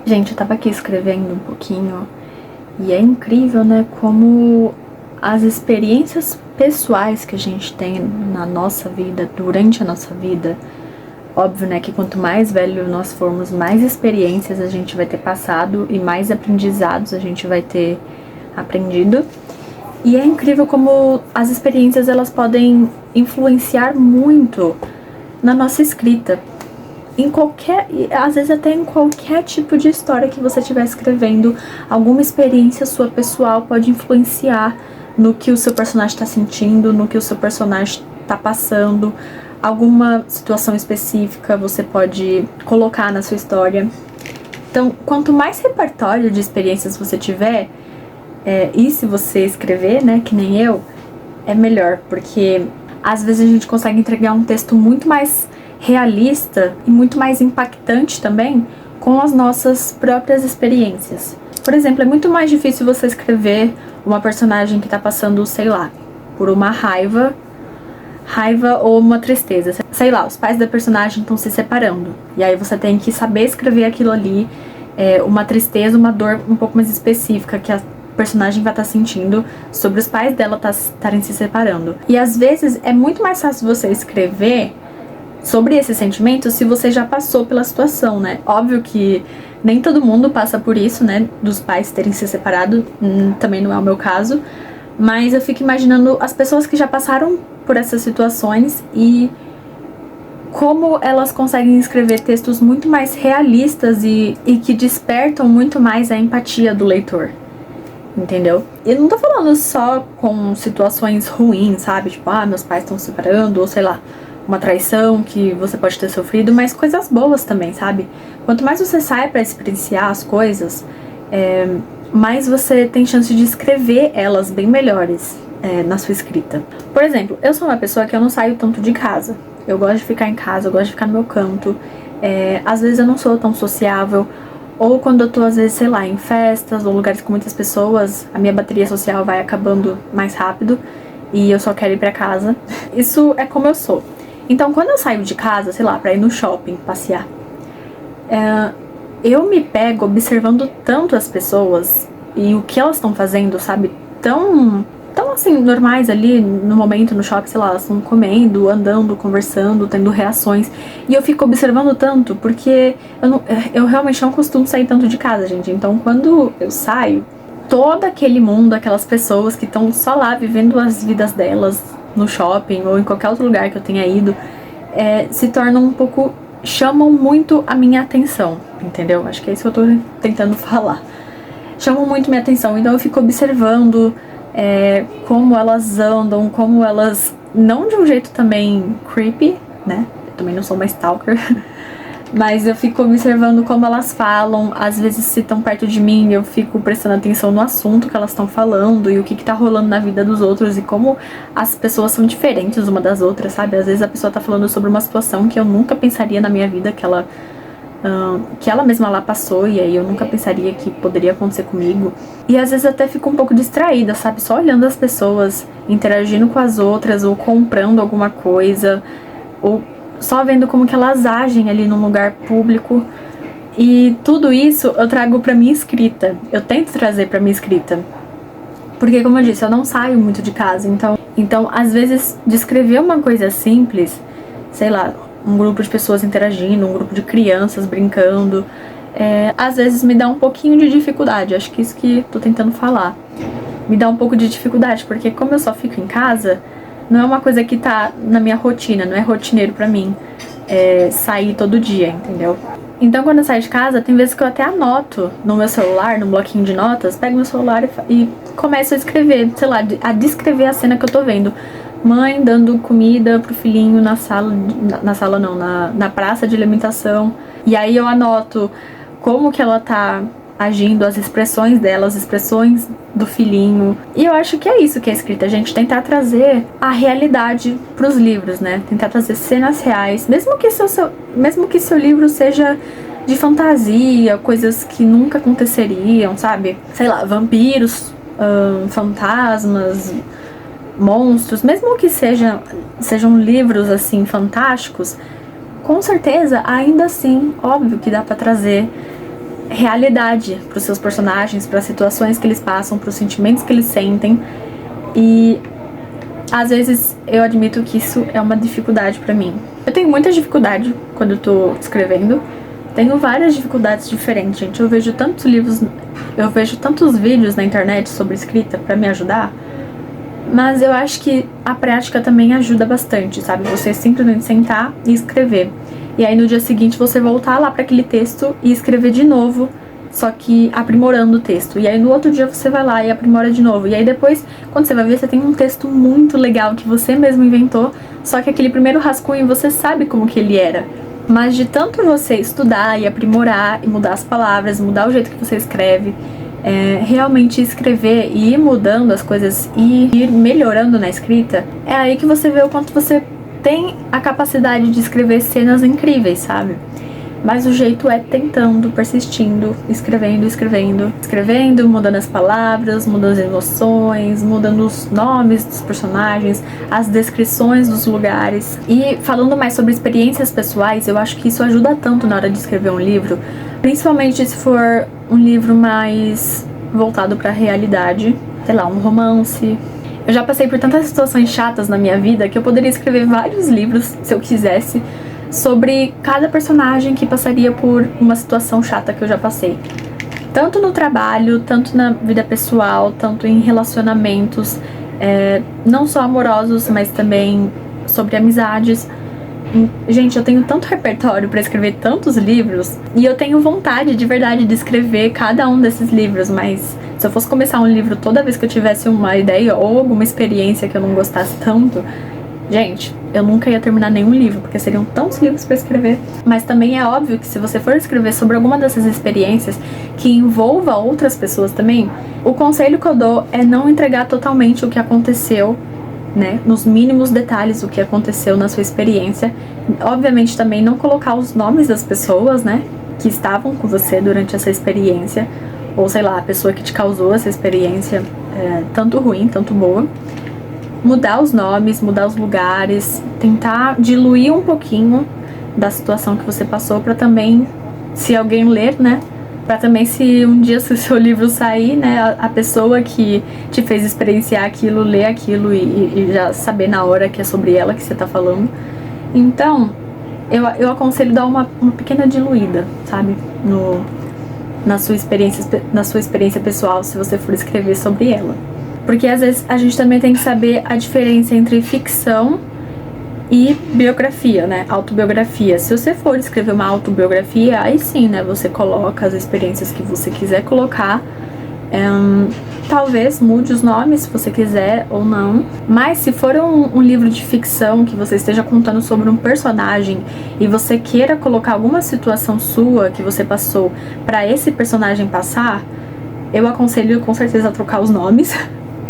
Gente, eu tava aqui escrevendo um pouquinho e é incrível, né, como as experiências pessoais que a gente tem na nossa vida, durante a nossa vida, óbvio, né, que quanto mais velho nós formos, mais experiências a gente vai ter passado e mais aprendizados a gente vai ter aprendido. E é incrível como as experiências elas podem influenciar muito na nossa escrita. Em qualquer, às vezes até em qualquer tipo de história que você estiver escrevendo, alguma experiência sua pessoal pode influenciar no que o seu personagem está sentindo, no que o seu personagem está passando, alguma situação específica você pode colocar na sua história. Então, quanto mais repertório de experiências você tiver, e se você escrever, né, que nem eu, é melhor, porque às vezes a gente consegue entregar um texto muito mais realista e muito mais impactante também com as nossas próprias experiências. Por exemplo, é muito mais difícil você escrever uma personagem que tá passando, sei lá, por uma raiva ou uma tristeza. Sei lá, os pais da personagem estão se separando. E aí você tem que saber escrever aquilo ali, uma tristeza, uma dor um pouco mais específica que a personagem vai estar sentindo sobre os pais dela estarem se separando. E às vezes é muito mais fácil você escrever sobre esse sentimento se você já passou pela situação, né? Óbvio que nem todo mundo passa por isso, né? Dos pais terem se separado, também não é o meu caso. Mas eu fico imaginando as pessoas que já passaram por essas situações e como elas conseguem escrever textos muito mais realistas e que despertam muito mais a empatia do leitor. Entendeu? E eu não tô falando só com situações ruins, sabe? Tipo, meus pais estão se separando, ou sei lá, uma traição que você pode ter sofrido, mas coisas boas também, sabe? Quanto mais você sai pra experienciar as coisas, mais você tem chance de escrever elas bem melhores na sua escrita. Por exemplo, eu sou uma pessoa que eu não saio tanto de casa. Eu gosto de ficar em casa, eu gosto de ficar no meu canto. Às vezes eu não sou tão sociável. Ou quando eu tô, às vezes, sei lá, em festas ou lugares com muitas pessoas, a minha bateria social vai acabando mais rápido e eu só quero ir pra casa. Isso é como eu sou. Então, quando eu saio de casa, sei lá, pra ir no shopping, passear, eu me pego observando tanto as pessoas e o que elas estão fazendo, sabe? Tão assim, normais ali no momento no shopping, sei lá, elas estão comendo, andando, conversando, tendo reações. E eu fico observando tanto, porque eu realmente não costumo sair tanto de casa, gente. Então, quando eu saio, todo aquele mundo, aquelas pessoas que estão só lá vivendo as vidas delas no shopping ou em qualquer outro lugar que eu tenha ido, se tornam um pouco, chamam muito a minha atenção, entendeu? Acho que é isso que eu tô tentando falar. Chamam muito minha atenção, então eu fico observando como elas andam, como elas, não de um jeito também creepy, né? Eu também não sou uma stalker, mas eu fico observando como elas falam. Às vezes, se estão perto de mim, eu fico prestando atenção no assunto que elas estão falando e o que tá rolando na vida dos outros e como as pessoas são diferentes uma das outras, sabe? Às vezes a pessoa tá falando sobre uma situação que eu nunca pensaria na minha vida que ela mesma lá passou, e aí eu nunca pensaria que poderia acontecer comigo. E às vezes eu até fico um pouco distraída, sabe? Só olhando as pessoas, interagindo com as outras, ou comprando alguma coisa, ou só vendo como que elas agem ali num lugar público. E tudo isso eu trago pra minha escrita. Eu tento trazer pra minha escrita. Porque, como eu disse, eu não saio muito de casa. Então às vezes, descrever uma coisa simples, sei lá, um grupo de pessoas interagindo, um grupo de crianças brincando, às vezes me dá um pouquinho de dificuldade. Acho que isso que tô tentando falar. Me dá um pouco de dificuldade, porque como eu só fico em casa, não é uma coisa que tá na minha rotina, não é rotineiro pra mim sair todo dia, entendeu? Então quando eu saio de casa, tem vezes que eu até anoto no meu celular, no bloquinho de notas, pego meu celular e começo a escrever, sei lá, a descrever a cena que eu tô vendo. Mãe dando comida pro filhinho na praça de alimentação. E aí eu anoto como que ela tá agindo, as expressões dela, as expressões do filhinho. E eu acho que é isso que é escrita, a gente tentar trazer a realidade pros livros, né? Tentar trazer cenas reais, mesmo que seu livro seja de fantasia, coisas que nunca aconteceriam, sabe? Sei lá, vampiros, fantasmas, monstros, mesmo que sejam livros assim fantásticos, com certeza ainda assim, óbvio que dá pra trazer realidade para os seus personagens, para as situações que eles passam, para os sentimentos que eles sentem. E às vezes eu admito que isso é uma dificuldade pra mim. Eu tenho muita dificuldade quando eu tô escrevendo. Tenho várias dificuldades diferentes, gente. Eu vejo tantos livros, eu vejo tantos vídeos na internet sobre escrita pra me ajudar. Mas eu acho que a prática também ajuda bastante, sabe? Você simplesmente sentar e escrever. E aí no dia seguinte você voltar lá pra aquele texto e escrever de novo, só que aprimorando o texto. E aí no outro dia você vai lá e aprimora de novo. E aí depois, quando você vai ver, você tem um texto muito legal que você mesmo inventou, só que aquele primeiro rascunho você sabe como que ele era. Mas de tanto você estudar e aprimorar e mudar as palavras, mudar o jeito que você escreve, realmente escrever e ir mudando as coisas e ir melhorando na escrita, é aí que você vê o quanto você tem a capacidade de escrever cenas incríveis, sabe? Mas o jeito é tentando, persistindo, escrevendo, mudando as palavras, mudando as emoções, mudando os nomes dos personagens, as descrições dos lugares. E falando mais sobre experiências pessoais, eu acho que isso ajuda tanto na hora de escrever um livro, principalmente se for um livro mais voltado para a realidade, sei lá, um romance. Eu já passei por tantas situações chatas na minha vida que eu poderia escrever vários livros, se eu quisesse, sobre cada personagem que passaria por uma situação chata que eu já passei. Tanto no trabalho, tanto na vida pessoal, tanto em relacionamentos, não só amorosos, mas também sobre amizades. Gente, eu tenho tanto repertório para escrever tantos livros, e eu tenho vontade de verdade de escrever cada um desses livros, mas se eu fosse começar um livro toda vez que eu tivesse uma ideia ou alguma experiência que eu não gostasse tanto, gente, eu nunca ia terminar nenhum livro, porque seriam tantos livros para escrever. Mas também é óbvio que se você for escrever sobre alguma dessas experiências que envolva outras pessoas também, o conselho que eu dou é não entregar totalmente o que aconteceu, né, nos mínimos detalhes o que aconteceu na sua experiência. Obviamente também não colocar os nomes das pessoas, né, que estavam com você durante essa experiência, ou sei lá, a pessoa que te causou essa experiência, tanto ruim, tanto boa. Mudar os nomes, mudar os lugares, tentar diluir um pouquinho da situação que você passou, pra também, se alguém ler, né, pra também, se um dia se o seu livro sair, né, a pessoa que te fez experienciar aquilo, ler aquilo e já saber na hora que é sobre ela que você tá falando. Então, eu aconselho dar uma pequena diluída, sabe, na sua experiência pessoal, se você for escrever sobre ela. Porque às vezes a gente também tem que saber a diferença entre ficção e biografia, né? Autobiografia. Se você for escrever uma autobiografia, aí sim, né? Você coloca as experiências que você quiser colocar. Talvez mude os nomes se você quiser ou não. Mas se for um livro de ficção que você esteja contando sobre um personagem e você queira colocar alguma situação sua que você passou para esse personagem passar, eu aconselho com certeza a trocar os nomes.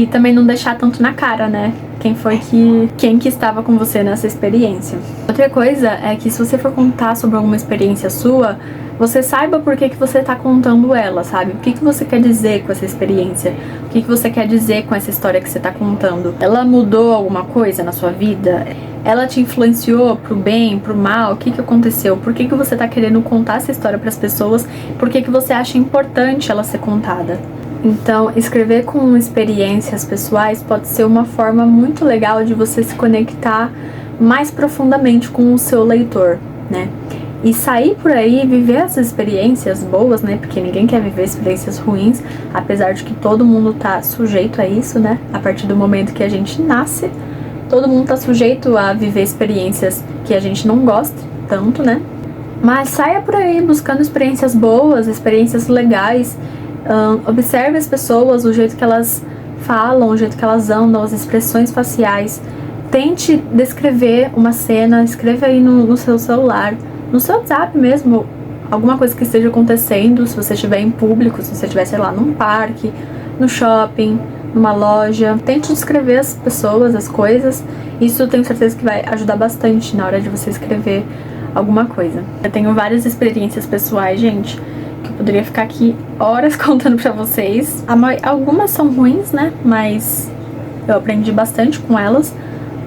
E também não deixar tanto na cara, né? Quem que estava com você nessa experiência. Outra coisa é que se você for contar sobre alguma experiência sua, você saiba por que você tá contando ela, sabe? O que você quer dizer com essa experiência? O que você quer dizer com essa história que você tá contando? Ela mudou alguma coisa na sua vida? Ela te influenciou pro bem, pro mal? O que aconteceu? Por que você tá querendo contar essa história pras pessoas? Por que você acha importante ela ser contada? Então, escrever com experiências pessoais pode ser uma forma muito legal de você se conectar mais profundamente com o seu leitor, né? E sair por aí e viver essas experiências boas, né? Porque ninguém quer viver experiências ruins, apesar de que todo mundo tá sujeito a isso, né? A partir do momento que a gente nasce, todo mundo tá sujeito a viver experiências que a gente não gosta tanto, né? Mas saia por aí buscando experiências boas, experiências legais. Observe as pessoas, o jeito que elas falam, o jeito que elas andam, as expressões faciais. Tente descrever uma cena, escreva aí no seu celular, no seu WhatsApp mesmo, alguma coisa que esteja acontecendo, se você estiver em público, se você estiver, sei lá, num parque, no shopping, numa loja. Tente descrever as pessoas, as coisas. Isso eu tenho certeza que vai ajudar bastante na hora de você escrever alguma coisa. Eu tenho várias experiências pessoais, gente, que eu poderia ficar aqui horas contando pra vocês. Algumas são ruins, né? Mas eu aprendi bastante com elas.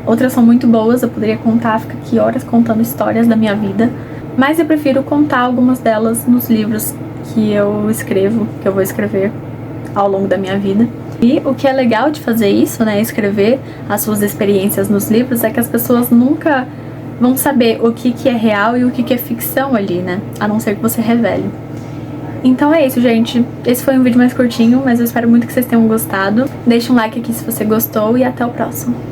Outras são muito boas, eu poderia ficar aqui horas contando histórias da minha vida. Mas eu prefiro contar algumas delas nos livros que eu escrevo, que eu vou escrever ao longo da minha vida. E o que é legal de fazer isso, né, escrever as suas experiências nos livros, é que as pessoas nunca vão saber o que é real e o que é ficção ali, né, a não ser que você revele. Então é isso, gente. Esse foi um vídeo mais curtinho, mas eu espero muito que vocês tenham gostado. Deixa um like aqui se você gostou e até o próximo.